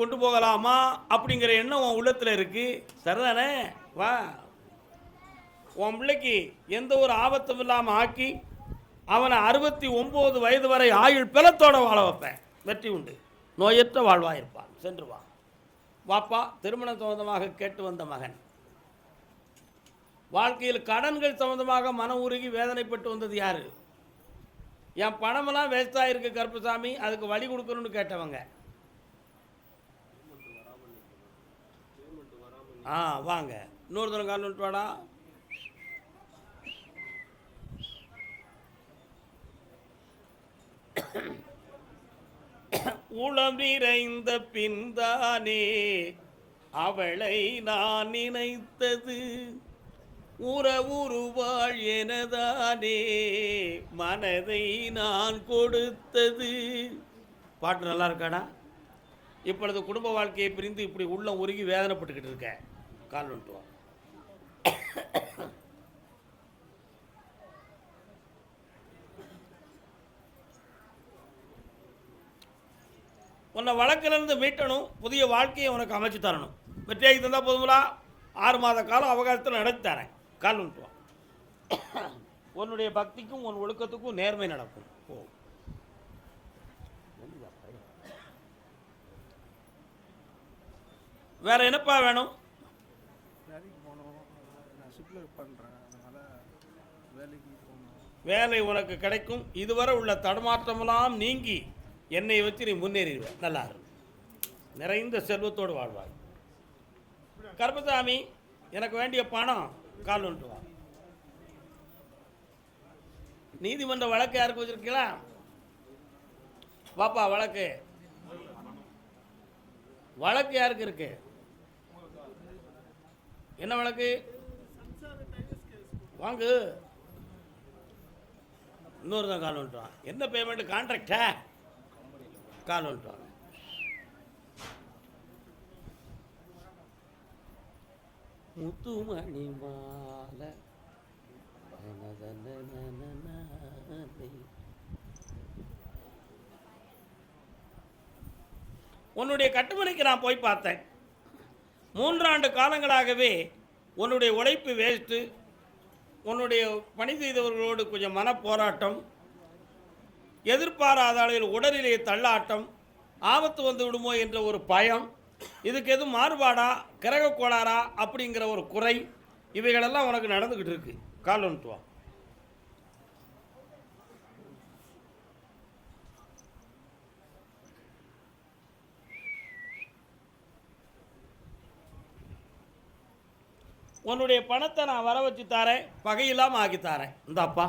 கொண்டு போகலாமா அப்படிங்கிற எண்ணம் உன் உள்ளத்தில் இருக்கு. சரிதானே? வா, உன் பிள்ளைக்கு எந்த ஒரு ஆபத்தும் இல்லாமல் ஆக்கி அவனை 69 வயது வரை ஆயுள் பிளத்தோட வாழ வைப்பேன். வெற்றி உண்டு, நோயற்ற வாழ்வாயிருப்பான். சென்று வா. வாப்பா, திருமணம் சம்பந்தமாக கேட்டு வந்த மகன் வாழ்க்கையில் கடன்கள் சம்பந்தமாக மன உருகி வேதனைப்பட்டு வந்தது யாரு? என் பணமெல்லாம் வேஸ்டாக இருக்கு கருப்பசாமி, அதுக்கு வழி கொடுக்கணும்னு கேட்டவங்க. வாங்க, இன்னொரு தரம் கால் வந்துட்டு வாடா. உளம் நிறைந்த பின்தானே அவளை நான் நினைத்தது, உறவுருவாள் எனதானே மனதை நான் கொடுத்தது. பாட்டு நல்லா இருக்காடா? இப்பொழுது குடும்ப வாழ்க்கையை பிரிந்து இப்படி உள்ளம் உருகி வேதனைப்பட்டுக்கிட்டு இருக்க. கால் வந்துட்டு வா. உன்னை வழக்கிலிருந்து மீட்டணும், புதிய வாழ்க்கையை உனக்கு அமைச்சு தரணும். வெற்றியாகி தந்தால் போதுங்களா? 6 மாத காலம் அவகாசத்தில் நடத்தி தரேன். கால் வந்துட்டு வா. உன்னுடைய பக்திக்கும் உன் ஒழுக்கத்துக்கும் நேர்மை நடக்கும். போ. வேற என்னப்பா வேணும்? வேலை உனக்கு கிடைக்கும். இதுவரை உள்ள தடுமாற்றமெல்லாம் நீங்கி என்னை வச்சு நீ முன்னேறிடுவேன். நல்லா நிறைந்த செல்வத்தோடு வாழ்வாய். கருப்பசாமி, எனக்கு வேண்டிய பணம். கால் வந்துட்டு வா. நீதிமன்ற வழக்கு யாருக்கு வச்சிருக்கீங்களா? பாப்பா, வழக்கு வழக்கு யாருக்கு இருக்கு? என்ன வழக்கு? வாங்கு. இன்னொரு தான் கால் வந்துட்டு வா. என்ன பேமெண்ட்? கான்ட்ராக்டா? கால் வந்துட்டு வாங்க. முத்துமணி மாலை உன்னுடைய கட்டுமனைக்கு நான் போய் பார்த்தேன். 3 ஆண்டு காலங்களாகவே உன்னுடைய உழைப்பு வேஸ்ட்டு. உன்னுடைய பணி செய்தவர்களோடு கொஞ்சம் மனப்போராட்டம், எதிர்பாராத அளவில் உடலிலே தள்ளாட்டம், ஆபத்து வந்து விடுமோ என்ற ஒரு பயம், இதுக்கு எதுவும் மாறுபாடா, கிரக கோளாறா அப்படிங்கிற ஒரு குறை, இவைகளெல்லாம் உனக்கு நடந்துக்கிட்டு இருக்கு. கால் வந்துட்டு வா. உன்னுடைய பணத்தை நான் வர வச்சு தாரேன், பகையில்லாமல் ஆக்கி தாரேன். இந்தாப்பா,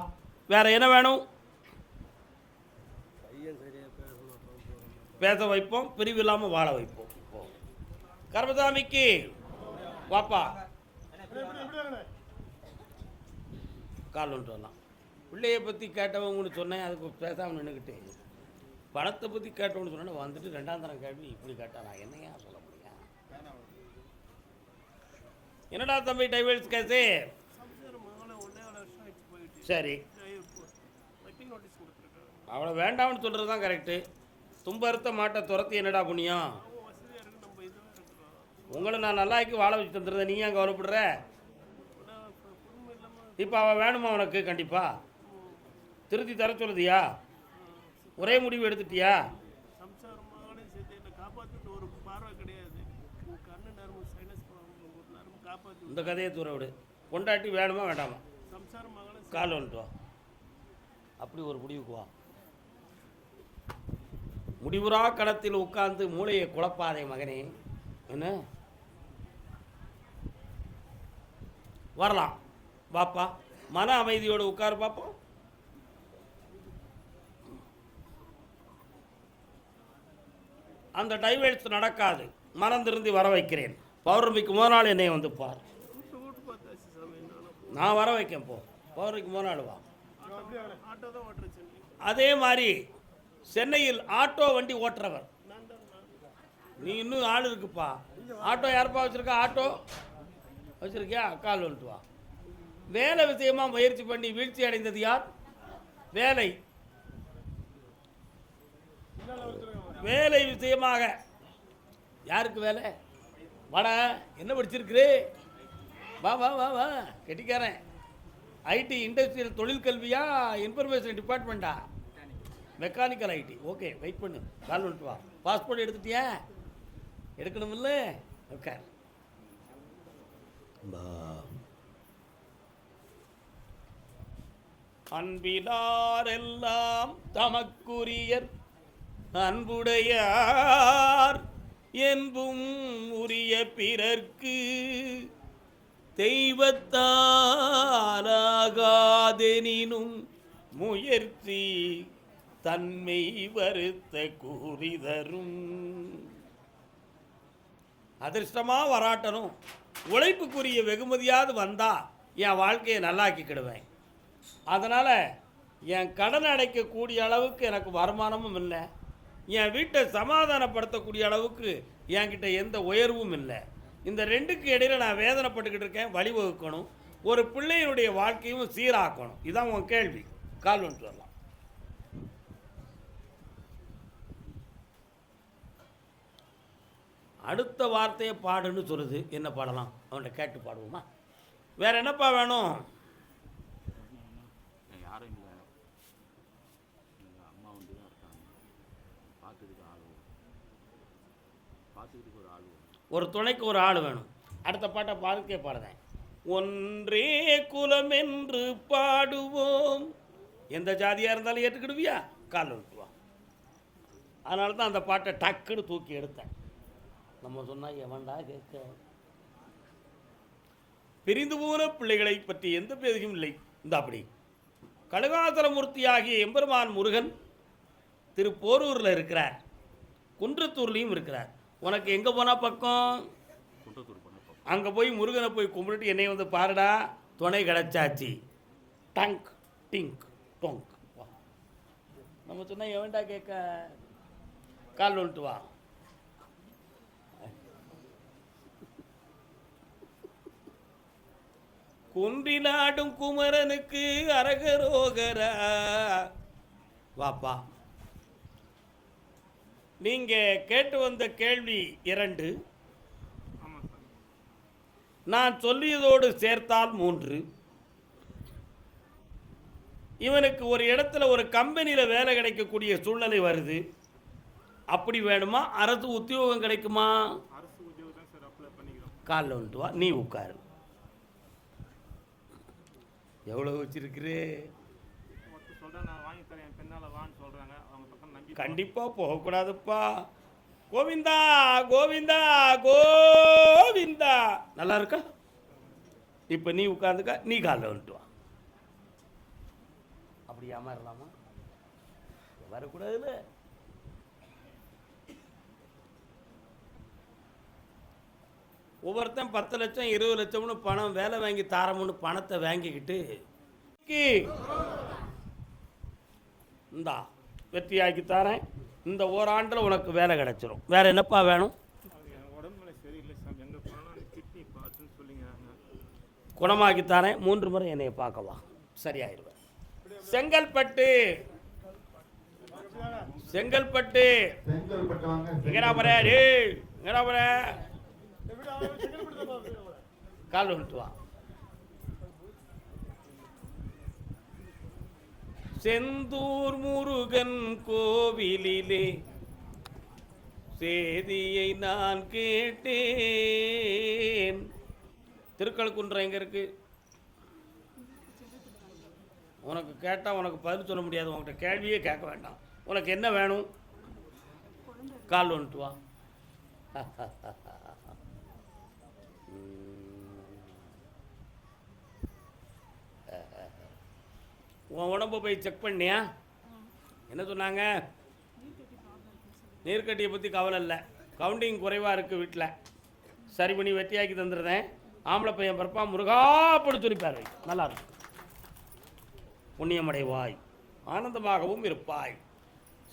வேற என்ன வேணும்? பேச வைப்போம், பிரிவு இல்லாமல் வாழ வைப்போம். கருப்பசாமிக்கு வாப்பா. கால் வந்துட்டு வரலாம். பிள்ளையை பற்றி கேட்டவங்கன்னு சொன்னேன், அதுக்கு பேசாமல் நின்றுக்கிட்டு பணத்தை பற்றி கேட்டவன்னு சொன்னேன். வந்துட்டு 2ஆம் தரம் கேள்வி இப்படி கேட்டா நான் என்னையா சொல்ல முடியும்? என்னடா தம்பி டைவர்ஸ் கேஸு? சரி, அவளை வேண்டாம்னு சொல்கிறது தான் கரெக்டு. தும்பறுத்த மாட்டை துரத்தி என்னடா புண்ணியம்? உங்களை நான் நல்லாக்கி வாழ வச்சு தந்துடுறேன், நீ ஏன் கவலைப்படுற? இப்போ அவள் வேணுமா உனக்கு? கண்டிப்பாக திருத்தி தர சொல்லுதியா? ஒரே முடிவு எடுத்துட்டியா? இந்த கதையை தூர விடு. கொண்டாட்டி வேணுமா வேண்டாமா? கால் வந்துட்டு வா. அப்படி ஒரு முடிவுக்கு வா. முடிவுறா களத்தில் உட்கார்ந்து மூளையை குழப்பாதே மகனே. என்ன வரலாம் வாப்பா, மன அமைதியோடு உட்காரு பார்ப்போம். அந்த டைவர்ஸ் நடக்காது, மனம் திருந்தி வர வைக்கிறேன். பௌர்ணமிக்கு முதல் நாள் என்னை வந்து பார். நான் வர வைக்கேன். போ, பௌர்ணமிக்கு முதல் நாள் வா. அதே மாதிரி சென்னையில் ஆட்டோ வண்டி ஓட்டுறவர் நீ. இன்னும் ஆள் இருக்குப்பா. ஆட்டோ யாருப்பா வச்சுருக்கா? ஆட்டோ வச்சுருக்கியா? கால் வந்துட்டு வா. வேலை விஷயமாக முயற்சி பண்ணி வீழ்ச்சி அடைந்தது யார்? வேலை விஷயமாக யாருக்கு வேலை? வாடா, என்ன படிச்சிருக்குரு? வா வா வா வா, கெட்டிக்காரன். ஐடி இண்டஸ்ட்ரியல் தொழில் கல்வியா, இன்ஃபர்மேஷன் டிபார்ட்மெண்ட்டா? Mechanical IT. ஓகே, வெயிட் பண்ணு, கால் வந்துட்டு வா. பாஸ்போர்ட் எடுத்துட்டியா? எடுக்கணுமில்ல? ஓகே. அன்பிலாரெல்லாம் தமக்குரியர் அன்புடையார் என்பும் உரிய பிறர்க்கு தெய்வத்தாலாகாதெனினும் முயற்சி தன்மை வருத்த கூறிதரும். அதிர்ஷ்டமா வராட்டணும், உழைப்புக்குரிய வெகுமதியாவது வந்தா என் வாழ்க்கையை நல்லாக்கிக்கிடுவேன். அதனால் என் கடன் அடைக்கக்கூடிய அளவுக்கு எனக்கு வருமானமும் இல்லை, என் வீட்டை சமாதானப்படுத்தக்கூடிய அளவுக்கு என்கிட்ட எந்த உயர்வும் இல்லை. இந்த ரெண்டுக்கு இடையில் நான் வேதனைப்பட்டுக்கிட்டு இருக்கேன். வழிவகுக்கணும், ஒரு பிள்ளையினுடைய வாழ்க்கையும் சீராக்கணும். இதுதான் உன் கேள்வி. கால் ஒன்று வரலாம். அடுத்த வார்த்தையை பாடுன்னு சொல்லுது. என்ன பாடலாம்? அவன்கிட்ட கேட்டு பாடுவோமா? வேற என்னப்பா வேணும்? ஒரு துணைக்கு ஒரு ஆள் வேணும். அடுத்த பாட்டை பாதுக்கே பாடுறேன். ஒன்றே குலம் என்று பாடுவோம். எந்த ஜாதியாக இருந்தாலும் ஏற்றுக்கிடுவியா? கால் விட்டுவா. அதனால தான் அந்த பாட்டை டக்குன்னு தூக்கி எடுத்தேன். நம்ம சொன்னால் எவன்டா கேட்க? பிரிந்து போன பிள்ளைகளை பற்றி எந்த பேதையும் இல்லை. இந்த அப்படி கழுகாசலமூர்த்தியாகிய எம்பெருமான் முருகன் திருப்போரூரில் இருக்கிறார், குன்றத்தூர்லேயும் இருக்கிறார். உனக்கு எங்கே போனால் பக்கம்? அங்கே போய் முருகனை போய் கும்பிட்டு என்னை வந்து பாருடா, துணை கிடச்சாச்சு. டங்க் டிங்க் டொங்க். நம்ம சொன்னால் எவன்டா கேட்க? கால் வந்துட்டு வா. குன்றிலாடும் குமரனுக்கு அரகரோகரா. வாப்பா. நீங்க கேட்டு வந்த கேள்வி 2, நான் சொல்லியதோடு சேர்த்தால் 3. இவனுக்கு ஒரு இடத்துல ஒரு கம்பெனியில் வேலை கிடைக்கக்கூடிய சூழ்நிலை வருது. அப்படி வேணுமா? அரசு உத்தியோகம் கிடைக்குமா? காலில் வந்துட்டு வா, நீ உட்காரு. எவ்வளோ வச்சிருக்கிறே? கண்டிப்பாக போகக்கூடாதுப்பா. கோவிந்தா கோவிந்தா கோவிந்தா. நல்லா இருக்கா? இப்போ நீ உட்காந்துக்கா, நீ காலில் வந்துட்டு வா. அப்படி ஏமாறலாமா? வரக்கூடாதுல்ல. ஒவ்வொருத்தன் 10 லட்சம் 20 லட்சம்னு பணம் வேலை வாங்கி தாரமுன்னு பணத்தை வாங்கிக்கிட்டு இந்தா வெற்றியாக்கி தரேன், இந்த ஓராண்டில் உனக்கு வேலை கிடைச்சிரும். வேற என்னப்பா வேணும்? குணமாக்கி தரேன், 3 முறை என்னைய பார்க்கவா, சரியாயிருவேன். செங்கல்பட்டு செங்கல்பட்டு எங்கடா போற? எங்கடா போற? கால் வந்துட்டு வா. செந்தூர் முருகன் கோவிலிலே செய்தியை நான் கேட்டேன். திருக்கழுக்குன்றம் எங்க இருக்கு? உனக்கு கேட்டால் உனக்கு பதில் சொல்ல முடியாது. உனக்கிட்ட கேள்வியே கேட்க வேண்டாம். உனக்கு என்ன வேணும்? கால் வந்துட்டு வா. உன் உடம்பை போய் செக் பண்ணியா? என்ன சொன்னாங்க? நீர்க்கட்டியை பற்றி கவலை இல்லை, கவுண்டிங் குறைவாக இருக்குது வீட்டில். சரி பண்ணி வெட்டியாக்கி தந்துடுறேன். ஆம்பளை பையன் பிறப்பா, முருகா அப்படி துணிப்பார். நல்லா இருக்கும். புண்ணியமடைவாய், ஆனந்தமாகவும் இருப்பாய்.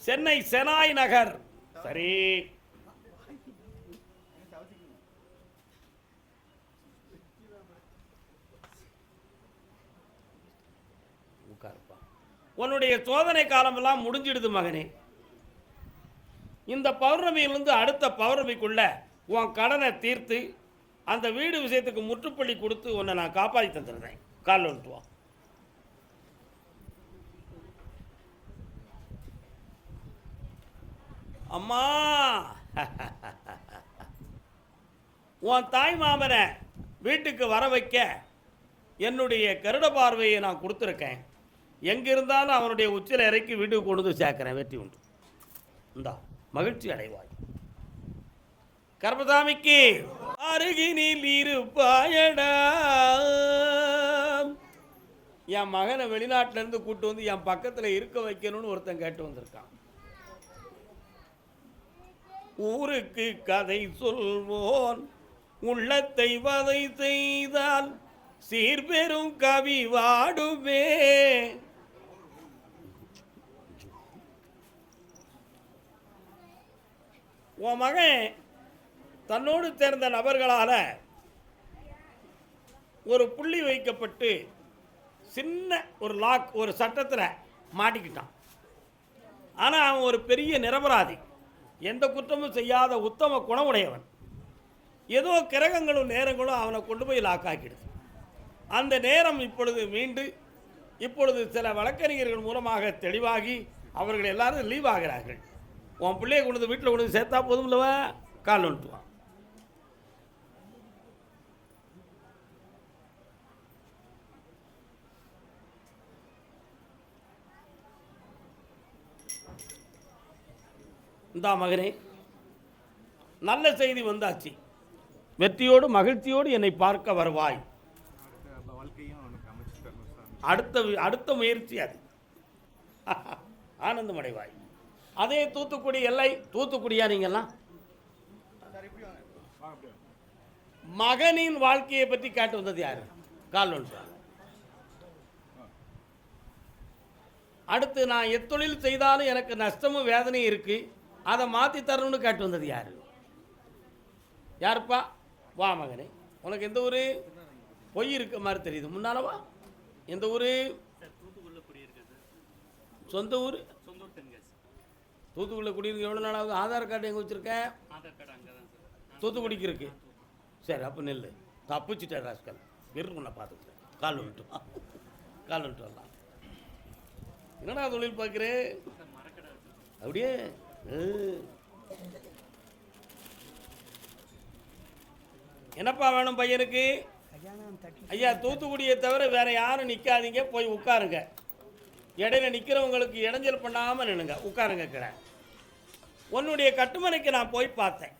சென்னை செனாய் நகர். சரி, உட்காருப்பா. உன்னுடைய சோதனை காலமெல்லாம் முடிஞ்சிடுது மகனே. இந்த பௌர்ணமியிலிருந்து அடுத்த பௌர்ணமிக்குள்ள உன் கடனை தீர்த்து அந்த வீடு விஷயத்துக்கு முற்றுப்புள்ளி கொடுத்து உன்னை நான் காப்பாற்றி தந்துடுறேன். காலில் விட்டுவான். அம்மா உன் தாய் மாமனை வீட்டுக்கு வர வைக்க என்னுடைய கருட பார்வையை நான் கொடுத்துருக்கேன். எங்கே இருந்தாலும் அவனுடைய உச்சில இறக்கி வீட்டுக்கு கொண்டு வந்து சேர்க்கிறேன். வெற்றி உண்டு. இந்தா மகிழ்ச்சி அடைவாய். கர்மசாமிக்கு அருகினில் இருப்பாயடா. என் மகனை வெளிநாட்டிலேருந்து கூட்டு வந்து என் பக்கத்தில் இருக்க வைக்கணும்னு ஒருத்தன் கேட்டு வந்திருக்கான். ஊருக்கு கதை சொல்வோன் உள்ளத்தை வதை செய்தால் சீர்பெரும் கவி வாடுவே. உன் மகன் தன்னோடு சேர்ந்த நபர்களால் ஒரு புள்ளி வைக்கப்பட்டு சின்ன ஒரு லாக் ஒரு சட்டத்தில் மாட்டிக்கிட்டான். ஆனால் அவன் ஒரு பெரிய நிரபராதி, எந்த குற்றமும் செய்யாத உத்தம குணமுடையவன். ஏதோ கிரகங்களும் நேரங்களும் அவனை கொண்டு போய் லாக்காக்கிடுது. அந்த நேரம் இப்பொழுது மீண்டு இப்பொழுது சில வழக்கறிஞர்கள் மூலமாக தெளிவாகி அவர்கள் எல்லாரும் லீவ் ஆகிறார்கள். உன் பிள்ளையை கொண்டு வந்து வீட்டில் கொண்டு வந்து சேர்த்தா போதும் இல்லவா? கால் வந்துட்டுவான். இந்தா மகனே, நல்ல செய்தி வந்தாச்சு. வெற்றியோடு மகிழ்ச்சியோடு என்னை பார்க்க வருவாய். அடுத்த முயற்சி அது. ஆனந்தமடைவாய். அதே தூத்துக்குடி எல்லை. தூத்துக்குடியா நீங்கெல்லாம்? மகனின் வாழ்க்கையை பற்றி காட்டு வந்தது யாரு? கால் ஒன்று. அடுத்து நான் எத்தொழில் செய்தாலும் எனக்கு நஷ்டமும் வேதனையும் இருக்கு, அதை மாற்றி தரணும்னு காட்டு வந்தது யாரு? யாருப்பா? வா மகனே. உனக்கு எந்த ஊர்? பொய் இருக்க மாதிரி தெரியுது. முன்னாலவா? எந்த ஊர்? சொந்த ஊர்? தூத்துக்குடியில் குடியிருக்கு. எவ்வளோ நாளாவது? ஆதார் கார்டு எங்கே வச்சுருக்க? தூத்துக்குடிக்கு இருக்கு. சரி, அப்போ நெல் தப்பிச்சுட்டேன் ராஸ்கல். விரும்புண்ண பார்த்துக்கிட்டேன். கால் விட்டு கால் விட்டு வரலாம். என்னடா தொழில் பார்க்குறேன் அப்படியே? என்னப்பா வேணும் பையனுக்கு? ஐயா, தூத்துக்குடியை தவிர வேற யாரும் நிற்காதீங்க, போய் உட்காருங்க. இடையில நிற்கிறவங்களுக்கு இடைஞ்சல் பண்ணாமல் நின்னுங்க, உட்காருங்க. கடை உன்னுடைய கட்டுமனைக்கு நான் போய் பார்த்தேன்.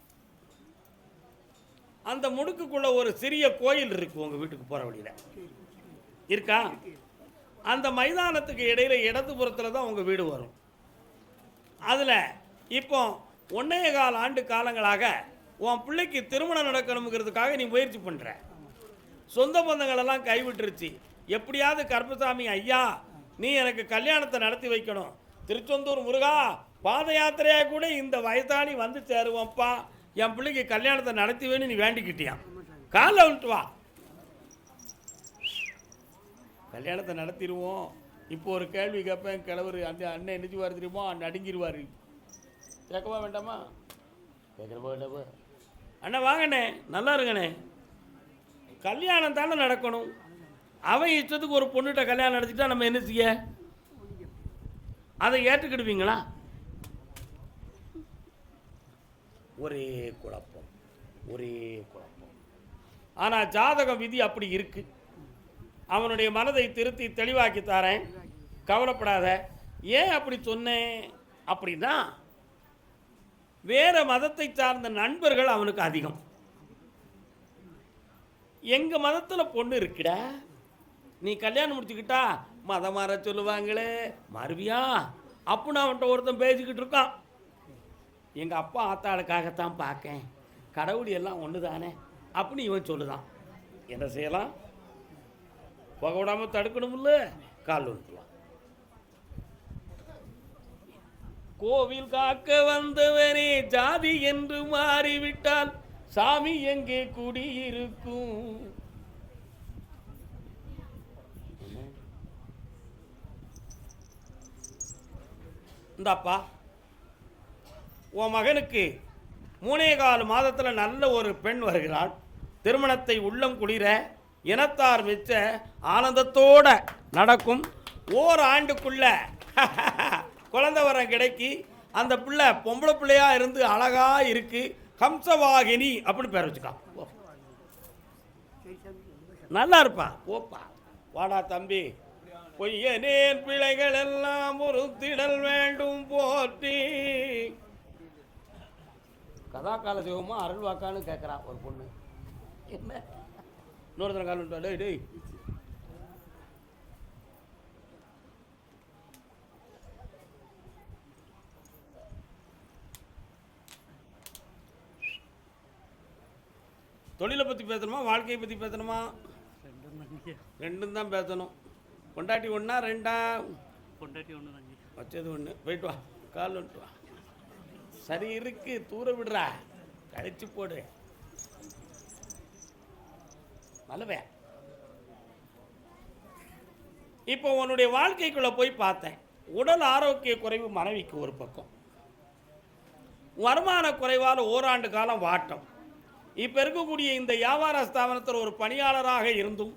அந்த முடுக்குக்குள்ள ஒரு சிறிய கோயில் இருக்கு. உங்கள் வீட்டுக்கு போகிற வழியில் இருக்கா? அந்த மைதானத்துக்கு இடையில இடதுபுறத்தில் தான் உங்கள் வீடு வரும். அதில் இப்போ 1.25 ஆண்டு காலங்களாக உன் பிள்ளைக்கு திருமணம் நடக்கணுங்கிறதுக்காக நீ முயற்சி பண்ணுற. சொந்த பந்தங்களெல்லாம் கைவிட்டுருச்சு. எப்படியாவது கருப்பசாமி ஐயா, நீ எனக்கு கல்யாணத்தை நடத்தி வைக்கணும். திருச்செந்தூர் முருகா, பாத யாத்திரையாக கூட இந்த வயசானி வந்து சேருவோம்ப்பா, என் பிள்ளைக்கு கல்யாணத்தை நடத்தி வேணும் நீ வேண்டிக்கிட்டியான். காலை விட்டு வா, கல்யாணத்தை நடத்திடுவோம். இப்போ ஒரு கேள்வி கேட்பேன். கிழவர் அந்த அண்ணன் என்னச்சுவார் தெரியுமோ? நடுங்கிடுவார். கேட்கவா வேண்டாமா? கேட்குறப்பா வேண்டாமா? அண்ணா வாங்கண்ணே, நல்லா இருங்கண்ணே. கல்யாணம் தானே நடக்கணும். அவன் இஷ்டத்துக்கு ஒரு பொண்ணுகிட்ட கல்யாணம் நடத்திட்டா நம்ம என்ன செய்ய? அதை ஏற்றுக்கிடுவீங்களா? ஒரே குழப்பம், ஒரே குழப்பம். ஆனால் ஜாதகம் விதி அப்படி இருக்கு. அவனுடைய மனதை திருத்தி தெளிவாக்கி தரேன், கவலைப்படாத. ஏன் அப்படி சொன்னேன் அப்படின்னா, வேற மதத்தை சார்ந்த நண்பர்கள் அவனுக்கு அதிகம். எங்க மதத்தில் பொண்ணு இருக்குடா, நீ கல்யாணம் முடிச்சுக்கிட்டா மதம் மாற சொல்லுவாங்களே, மறுவியா அப்படின்னு அவன்கிட்ட ஒருத்தன் பேசிக்கிட்டு இருக்கான். எங்கள் அப்பா ஆத்தாளுக்காகத்தான் பார்க்கேன், கடவுள் எல்லாம் ஒன்று தானே அப்படின்னு இவன் சொல்லுதான். என்ன செய்யலாம்? போக விடாமல் தடுக்கணும்ல. கால் விட்டுலாம். கோவில் காக்க வந்தவனே ஜாதி என்று மாறிவிட்டால் சாமி எங்கே குடியிருக்கும்? இந்தாப்பா, உன் மகனுக்கு 3.25 மாதத்தில் நல்ல ஒரு பெண் வருகிறாள். திருமணத்தை உள்ளம் குளிர இனத்தார் மிச்ச ஆனந்தத்தோட நடக்கும். ஓராண்டுக்குள்ள குழந்தை வரம் கிடைக்கி அந்த பிள்ளை பொம்பளை பிள்ளையாக இருந்து அழகாக இருக்கு. ஹம்சவாகினி அப்படின்னு பேர் வச்சுக்கான். நல்லா இருப்பா. ஓப்பா வாடா தம்பி. பொய்யனேன் பிள்ளைகள் எல்லாம் ஒரு திடல் வேண்டும் போற்றி. கதா கால சிவமா அருள் வாக்கான்னு கேட்குறா ஒரு பொண்ணு. என்ன இன்னொருத்தன கால் டேய் டேய் தொழிலை பற்றி பேசணுமா வாழ்க்கையை பற்றி பேசணுமா? ரெண்டும் தான் பேசணும். பொண்டாட்டி ஒன்றா ரெண்டா? பொண்டாட்டி ஒன்று தான். வச்சது ஒன்று. போயிட்டு வா, கால் வந்துட்டு வா. சரி இருக்கு, தூர விடுறா, கழிச்சு போடு. நல்லவே. இப்போ உன்னுடைய வாழ்க்கைக்குள்ளே போய் பார்த்தேன். உடல் ஆரோக்கிய குறைவு மனைவிக்கு ஒரு பக்கம், வருமான குறைவால் ஓராண்டு காலம் வாட்டம். இப்போ இருக்கக்கூடிய இந்த வியாபார ஸ்தாபனத்தில் ஒரு பணியாளராக இருந்தும்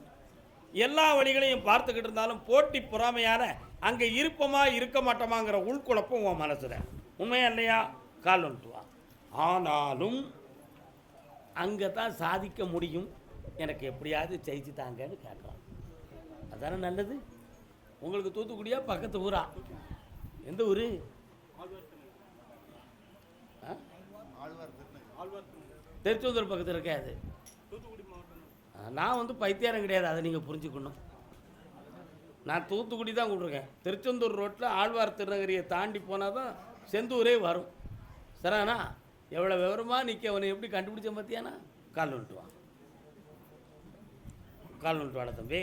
எல்லா வழிகளையும் பார்த்துக்கிட்டு இருந்தாலும் போட்டி பொறாமையான அங்கே இருப்போமா இருக்க மாட்டோமாங்கிற உள்குழப்பம் உன் மனசுல. உண்மையா இல்லையா? கால் வந்துட்டு வா. ஆனாலும் அங்கே தான் சாதிக்க முடியும். எனக்கு எப்படியாவது ஜெயிச்சு தாங்கன்னு கேட்கலாம். அதானே நல்லது. உங்களுக்கு தூத்துக்குடியா பக்கத்து ஊரா? எந்த ஊர்? திருச்செந்தூர் பக்கத்தில் இருக்காது. நான் வந்து பைத்தியாரம் கிடையாது, அதை நீங்கள் புரிஞ்சுக்கணும். நான் தூத்துக்குடி தான் கூப்பிட்ருக்கேன். திருச்செந்தூர் ரோட்டில் ஆழ்வார் திருநகரியை தாண்டி போனால் தான் செந்தூரே வரும். சரிண்ணா? எவ்வளோ விவரமாக நிற்க அவனை எப்படி கண்டுபிடிச்ச பார்த்தியானா? கால் வந்துட்டு வா, கால் வந்துட்டு வாட தம்பி.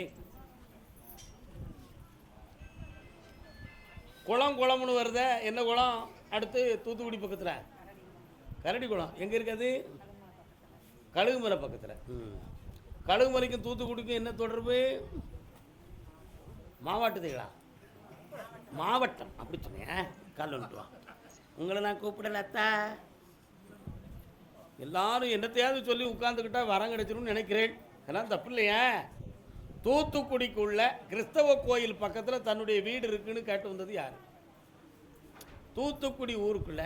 குளம்னு வருத. என்ன குளம்? அடுத்து தூத்துக்குடி பக்கத்தில் கரடி குளம். எங்கே இருக்காது? கழுகுமலை பக்கத்தில். கழுகுமலைக்கும் தூத்துக்குடிக்கும் என்ன தொடர்பு? மாவட்டத்துகளா? மாவட்டம் அப்படி சொன்னேன். கால் வந்துட்டு வா. உங்களை நான் கூப்பிடல அத்தா. எல்லாரும் என்னத்தையாவது சொல்லி உட்காந்துக்கிட்டா வரம் கிடைச்சிரும்னு நினைக்கிறேன். அதெல்லாம் தப்பு இல்லையா? தூத்துக்குடிக்குள்ள கிறிஸ்தவ கோயில் பக்கத்தில் தன்னுடைய வீடு இருக்குன்னு கேட்டு வந்தது யார்? தூத்துக்குடி ஊருக்குள்ள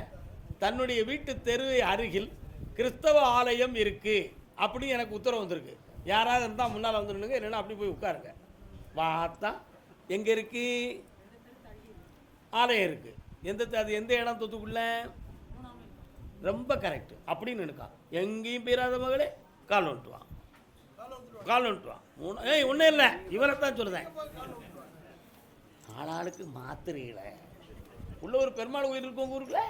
தன்னுடைய வீட்டு தெரு அருகில் கிறிஸ்தவ ஆலயம் இருக்கு அப்படி எனக்கு உத்தரவு வந்திருக்கு. யாராவது இருந்தால் முன்னால் வந்துடுங்க, இல்லைன்னா அப்படி போய் உட்காருங்க. பார்த்தா எங்கே இருக்கு? ஆலயம் இருக்கு. அது எந்த இடம்? தூத்துக்குள்ள. ரொம்ப கரெக்ட் அப்படின்னு நினைக்கா. எங்கேயும் போயிடாத மகளே, கால் வந்துட்டு வா, கால் வந்துட்டு வா. ஒன்றும் இல்லை, இவரைத்தான் சொல்லுதேன். ஆளாளுக்கு மாத்திரைகளை உள்ள ஒரு பெருமாள் கோயில் இருக்கும் உங்க ஊருக்குள்ள.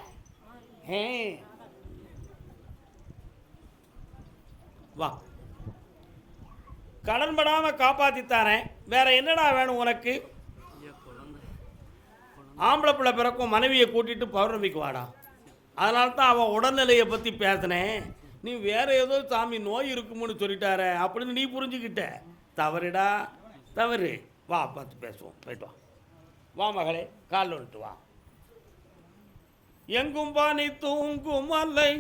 வா, கடன் படாமல் காப்பாற்றித்தாரேன். வேற என்னடா வேணும் உனக்கு? ஆம்பளை பிள்ளை பிறக்கும் மனைவியை கூட்டிட்டு பௌர்ணமிக்கு வாடா. அதனால தான் அவன் உடல்நிலையை பற்றி பேசினேன். நீ வேற ஏதோ சாமி நோய் இருக்கும்னு சொல்லிட்டார அப்படின்னு நீ புரிஞ்சுக்கிட்ட. தவறுடா, தவறு. வா, பார்த்து பேசுவோம். போயிட்டு வா. வா மகளே, கால் வந்துட்டு வா. எங்கும் பானி தூங்கும் அல்லை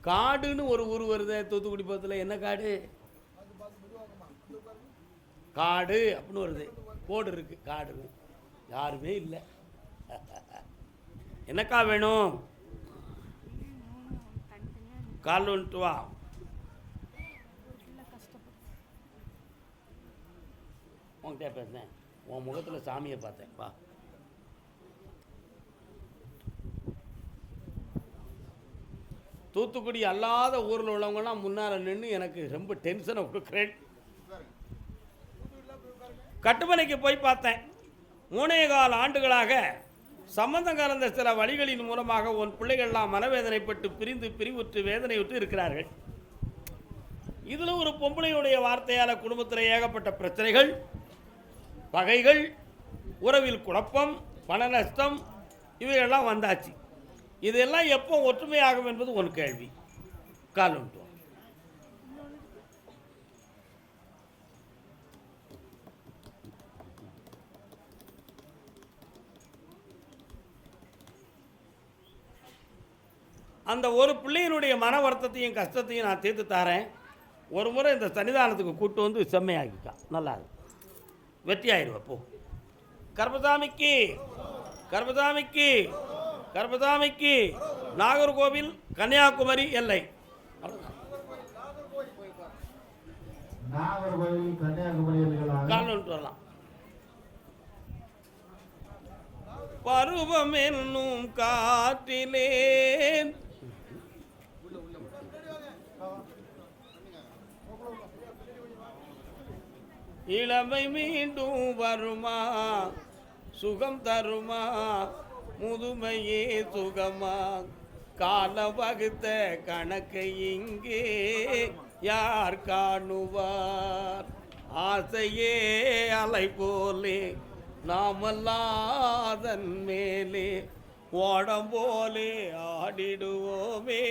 காடுன்னு ஒரு ஊர் வருது தூத்துக்குடி பக்கத்தில். என்ன காடு? காடு அப்படின்னு வருது. கோடு இருக்கு, காடு. யாருமே இல்லை. என்னக்கா வேணும்? கால் வந்துட்டு வா. உன்கிட்ட பேசுனேன், உன் முகத்தில் சாமியை பார்த்தேன். வா. தூத்துக்குடி அல்லாத ஊரில் உள்ளவங்கலாம் முன்னால் நின்று எனக்கு ரொம்ப டென்ஷனை கொடுக்குறேன். கட்டுமனைக்கு போய் பார்த்தேன். 3.25 ஆண்டுகளாக சம்பந்தம் கலந்த சில வழிகளின் மூலமாக உன் பிள்ளைகள்லாம் மனவேதனைப்பட்டு பிரிந்து பிரிவுற்று வேதனையுற்று இருக்கிறார்கள். இதில் ஒரு பொம்பளையுடைய வார்த்தையால் குடும்பத்தில் ஏகப்பட்ட பிரச்சனைகள், பகைகள், உறவில் குழப்பம், பண நஷ்டம், இவையெல்லாம் வந்தாச்சு. இதெல்லாம் எப்போ ஒற்றுமையாகும் என்பது ஒரு கேள்வி. கால் உண்டு. அந்த ஒரு பிள்ளையினுடைய மன வருத்தத்தையும் கஷ்டத்தையும் நான் தீர்த்து தரேன். ஒரு முறை இந்த சன்னிதானத்துக்கு கூட்டு வந்து செம்மையாக்கிக்கா, நல்லா இருக்கு, வெற்றி ஆயிடுவேன். போ. கர்பசாமிக்கு கர்பசாமிக்கு கர்பசாமிக்கு நாகர்கோவில் கன்னியாகுமரி எல்லை. நாகர்கோவில் கன்னியாகுமரி கால் வரலாம். பருவம் என்னும் காற்றிலே இளமை மீண்டும் வருமா, சுகம் தருமா, முதுமையே சுகமா, கால வகுத்த கணக்கை இங்கே யார் காணுவார், ஆசையே அலை போலே நாமல்லாதன் மேலே ஓடம் போலே ஆடிடுவோமே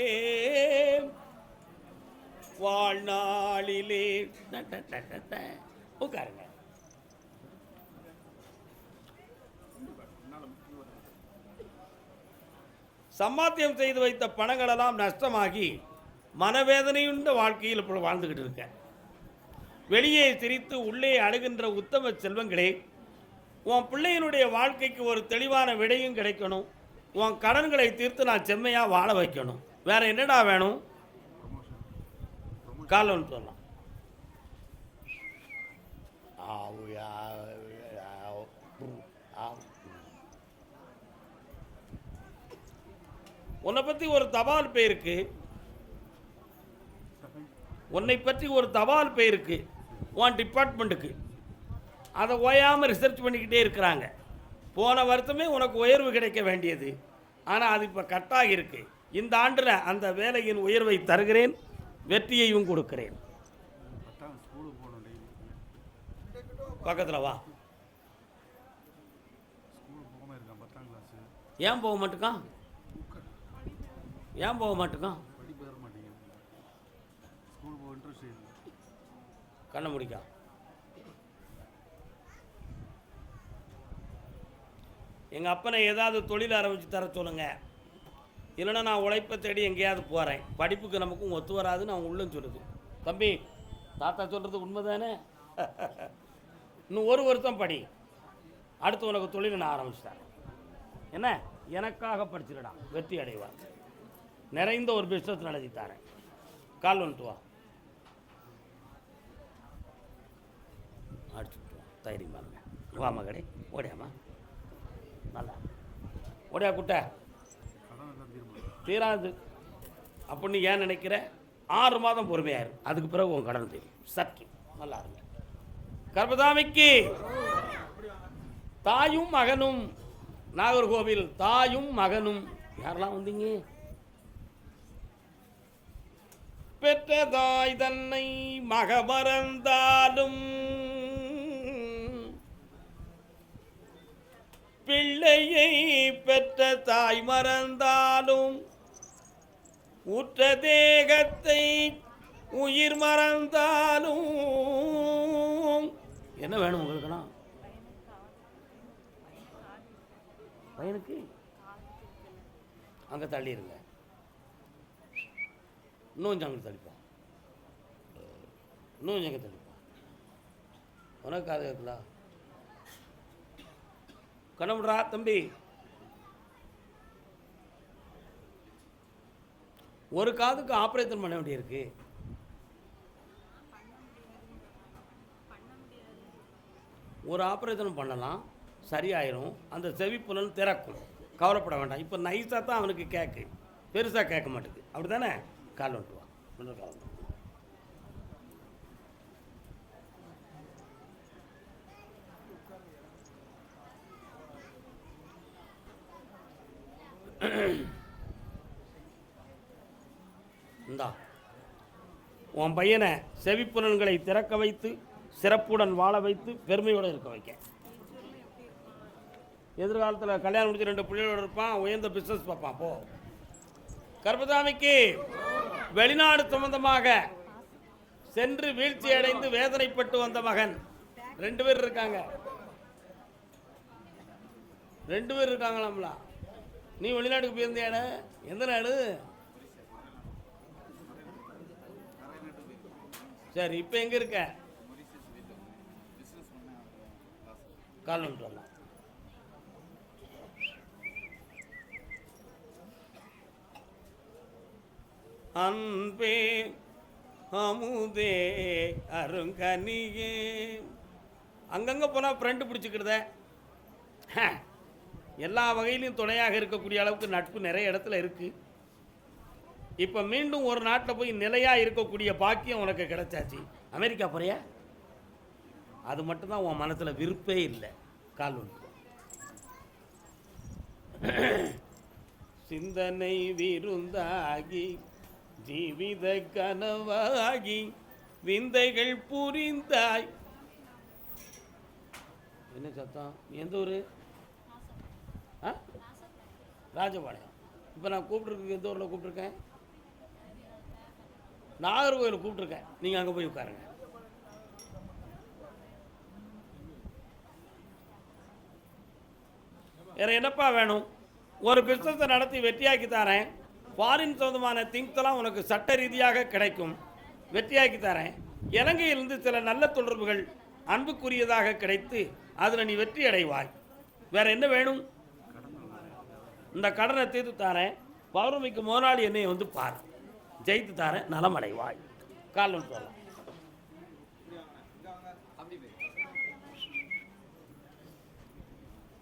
வாழ்நாளிலே. உட்காருங்க. சம்பாத்தியம் செய்து வைத்த பணங்களெல்லாம் நஷ்டமாகி மனவேதனையுண்ட வாழ்க்கையில் இப்போ வாழ்ந்துக்கிட்டு இருக்கேன். வெளியே சிரித்து உள்ளே அழுகின்ற உத்தம செல்வங்களே, உன் பிள்ளையினுடைய வாழ்க்கைக்கு ஒரு தெளிவான விடையும் கிடைக்கணும். உன் கடன்களை தீர்த்து நான் செம்மையாக வாழ வைக்கணும். வேற என்னடா வேணும்? காலம் சொல்லலாம். உன்னை பற்றி ஒரு தபால் பேருக்கு, உன்னை பற்றி ஒரு தபால் பேருக்கு உன் டிபார்ட்மெண்ட்டுக்கு அதை ஓயாமல் ரிசர்ச் பண்ணிக்கிட்டே இருக்கிறாங்க. போன வருஷமே உனக்கு உயர்வு கிடைக்க வேண்டியது, ஆனால் அது இப்போ கட்டாகி இருக்கு. இந்த ஆண்டில் அந்த வேலையின் உயர்வை தருகிறேன், வெற்றியையும் கொடுக்கிறேன். பக்கத்தில் வா. ஏன் போக மாட்டேக்கான்? ஏன் போக மாட்டேக்கான்? கண்ண முடிக்கா. எங்கள் அப்பனை ஏதாவது தொழில் ஆரம்பித்து தர சொல்லுங்க, இல்லைன்னா நான் உழைப்பை தேடி எங்கேயாவது போகிறேன். படிப்புக்கு நமக்கும் ஒத்து வராதுன்னு அவங்க உள்ளம் சொல்லுது. தம்பி, தாத்தா சொல்கிறது உண்மை தானே? இன்னும் ஒரு வருஷம் படி, அடுத்து உனக்கு தொழில் நான் ஆரம்பிச்சிட்டேன். என்ன, எனக்காக படிச்சிடடா, வெற்றி அடைவார். நிறைந்த ஒரு பிஸ்னஸ் நடத்தி தரேன். கால் வந்துட்டு வா, அடிச்சுட்டு வா, தைரியம் பாருங்க. வா மகடே, ஓடியாமா, நல்லா ஓடியா குட்ட. தீராது அப்படின்னு ஏன் நினைக்கிற? 6 மாதம் பொறுமையாயிரும், அதுக்கு பிறகு உன் கடன் தெரியும். சற்று நல்லா இருங்க. கர்பசாமிக்கு தாயும் மகனும், நாகர்கோவில் தாயும் மகனும். யாரெல்லாம் வந்தீங்க? பெற்ற தாய் தன்னை மக மறந்தாலும், பிள்ளையை பெற்ற தாய் மறந்தாலும், உற்ற தேகத்தை உயிர் மறந்தாலும். என்ன வேணும் உங்களுக்குலாம்? பையனுக்கு அங்கே தள்ளிடுங்க, இன்னும் கொஞ்சம் அங்கே தள்ளிப்பா, இன்னும் கொஞ்சம் அங்கே தள்ளிப்பா. உனக்கு காது கேட்கலாம்? கண்ணமுடா தம்பி. ஒரு காதுக்கு ஆப்ரேஷன் பண்ண வேண்டியிருக்கு. ஒரு ஆப்ரேஷன் பண்ணலாம், சரியாயிரும். அந்த செவிப்புலன் திறக்கும், கவலைப்பட வேண்டாம். இப்போ நைஸாக தான் அவனுக்கு கேட்கு, பெருசாக கேட்க மாட்டேங்குது. அப்படி தானே? கால் வந்துட்டு வா, இன்னொரு கால். இந்தா, உன் பையனை செவிப்புலன்களை திறக்க வைத்து சிறப்புடன் வாழ வைத்து பெருமையோடு இருக்க வைக்க. எதிர்காலத்தில் கல்யாணம் முடிச்சு 2 பிள்ளைகளோடு இருப்பான், உயர்ந்த பிஸ்னஸ் பார்ப்பான். போ. கர்பசாமிக்கு வெளிநாடு சம்பந்தமாக சென்று வீழ்ச்சி அடைந்து வேதனைப்பட்டு வந்த மகன் 2 பேர் இருக்காங்க. 2 பேர் இருக்காங்களாம்ல. நீ வெளிநாட்டுக்கு போயிருந்தியாட? எந்த நாடு? சரி, இப்போ எங்கே இருக்க? கால் வந்துட்டு வரலாம். அன்பே அமுதே அருங்கனியே. அங்கங்கே போனால் ஃப்ரெண்டு பிடிச்சிக்கிடுத. எல்லா வகையிலையும் துணையாக இருக்கக்கூடிய அளவுக்கு நட்பு நிறைய இடத்துல இருக்குது. இப்போ மீண்டும் ஒரு நாட்டில் போய் நிலையாக இருக்கக்கூடிய பாக்கியம் உனக்கு கிடைச்சாச்சு. அமெரிக்கா போறியா? அது மட்டும்தான் உன் மனசில் விருப்பே இல்லை. கால் ஒன்று. சிந்தனை விருந்தாகி ஜீவித கனவாகி விந்தைகள் புரிந்தாய். என்ன சத்தம்? எந்த ஊர்? ராஜபாளையம். இப்போ நான் கூப்பிட்ருக்கு எந்த ஊரில் கூப்பிட்ருக்கேன்? நாகர்கோவில் கூப்பிட்ருக்கேன். நீங்கள் அங்கே போய் உட்காருங்க. வேற என்னப்பா வேணும்? ஒரு பிஸ்னஸை நடத்தி வெற்றியாக்கி தரேன். ஃபாரின் சொந்தமான திங்ஸ்லாம் உனக்கு சட்ட ரீதியாக கிடைக்கும். வெற்றியாக்கி தரேன். இலங்கையிலிருந்து சில நல்ல தொடர்புகள் அன்புக்குரியதாக கிடைத்து அதில் நீ வெற்றி அடைவாய். வேற என்ன வேணும்? இந்த கடனை தீர்த்து தரேன். பௌர்ணமிக்கு முதலாளி என்னை வந்து பாரு. ஜெயித்து தரேன். நலமடைவாய். கால் ஒன்று சொல்லலாம்.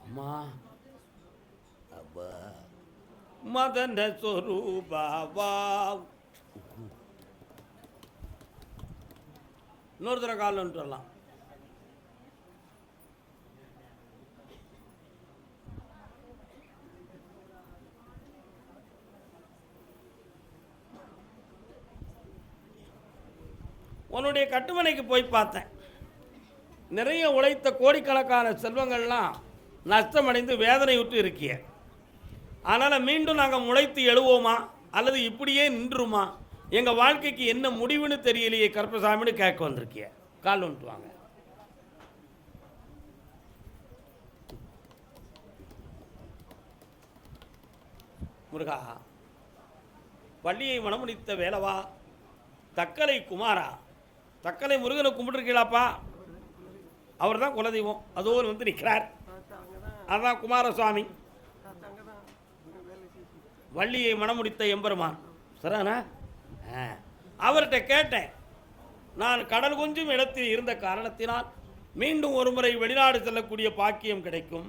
அம்மா அப்பா மதன சொரூபாவா. இன்னொரு தடவை கால் ஒன்று சொல்லலாம். உன்னுடைய கட்டுமனைக்கு போய் பார்த்தேன். நிறைய உழைத்த கோடிக்கணக்கான செல்வங்கள்லாம் நஷ்டமடைந்து வேதனையுற்று இருக்கிய. அதனால் மீண்டும் நாங்கள் முளைத்து எழுவோமா அல்லது இப்படியே நின்றுமா? எங்கள் வாழ்க்கைக்கு என்ன முடிவுன்னு தெரியலையே கருப்பசாமின்னு கேட்க வந்திருக்கிய. கால் வந்துட்டு வாங்க. முருகா, வள்ளியை மணமுடித்த வேலவா, தக்கலை குமாரா. தக்கலை முருகனை கும்பிட்டுருக்கீங்களாப்பா? அவர் தான் குலதெய்வம். அதோ வந்து நிற்கிறார். அதுதான் குமாரசுவாமி. வள்ளியை மணமுடித்த எம்பெருமான் சரிண்ணா. அவர்கிட்ட கேட்டேன். நான் கடல் கொஞ்சம் இடத்தில் இருந்த காரணத்தினால் மீண்டும் ஒரு முறை வெளிநாடு செல்லக்கூடிய பாக்கியம் கிடைக்கும்.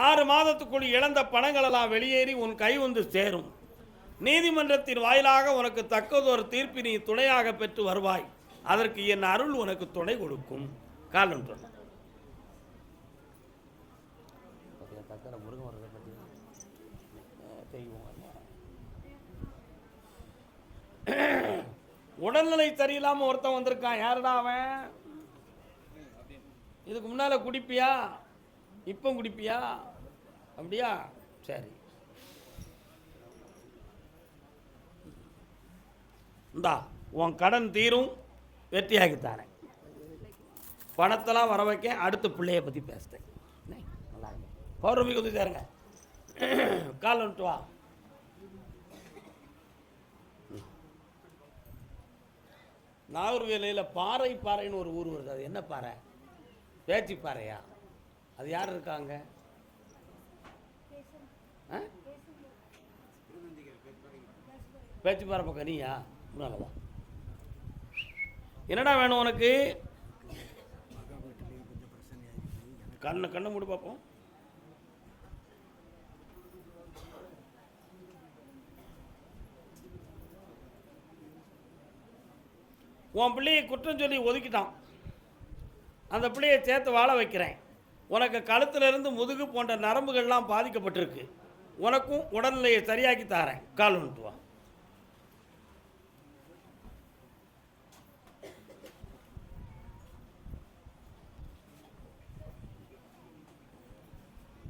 6 மாதத்துக்குள் இழந்த பணங்களெல்லாம் வெளியேறி உன் கை வந்து சேரும். நீதிமன்றத்தின் வாயிலாக உனக்கு தக்கதொரு தீர்ப்பு நீ துணையாக பெற்று வருவாய். அதற்கு என் அருள் உனக்கு துணை கொடுக்கும். கால் ஒன்று. உடல்நிலை சரியில்லாமல் ஒருத்தன் வந்திருக்கான். யாருடா அவன்? இதுக்கு முன்னால குடிப்பியா? இப்போ குடிப்பியா? அப்படியா? சரி, இந்தா உன் கடன் தீரும். வெற்றியாகித்தானே. பணத்தெல்லாம் வர வைக்க. அடுத்த பிள்ளைய பற்றி பேசுகிறேன். நல்லா பௌர்ணமி வந்து சேருங்க. கால் வந்துட்டு வா. நாகர்வேலையில் பாறைன்னு ஒரு ஊர் வருது. அது என்ன பாறை? பேச்சு பாறையா? அது யார் இருக்காங்க? பேச்சு பாறை பக்கம் நீயா? நல்லதா. என்னடா வேணும் உனக்கு? கண்ணை மூடி பார்ப்போம். உன் பிள்ளையை குற்றம் சொல்லி ஒதுக்கிட்டான். அந்த பிள்ளையை சேர்த்து வாழ வைக்கிறேன். உனக்கு கழுத்திலிருந்து முதுகு போன்ற நரம்புகள்லாம் பாதிக்கப்பட்டிருக்கு. உனக்கும் உடல்நிலையை சரியாக்கி தாரேன். கால் வந்துட்டு வா.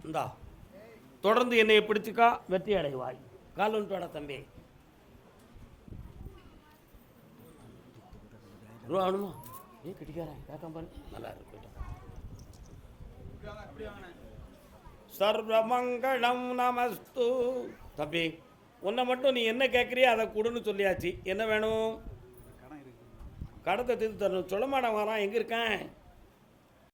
இந்தா தொடர்ந்து என்னை பிடிச்சிக்கா. வெற்றி அடைவாய். கால் வந்துட்டு வாடா தம்பி. ஆனுமா கட்டிக்காரன் கேட்காம பாரு. நல்லா இருக்கு. சர்வமங்களம் நமஸ்து. தம்பி, உன்னை மட்டும் நீ என்ன கேட்குறியோ அதை கொடுன்னு சொல்லியாச்சு. என்ன வேணும்? கடத்தை தீர்த்து தரணும். சொல்ல மாட்டான் வரான், எங்கே இருக்கேன்?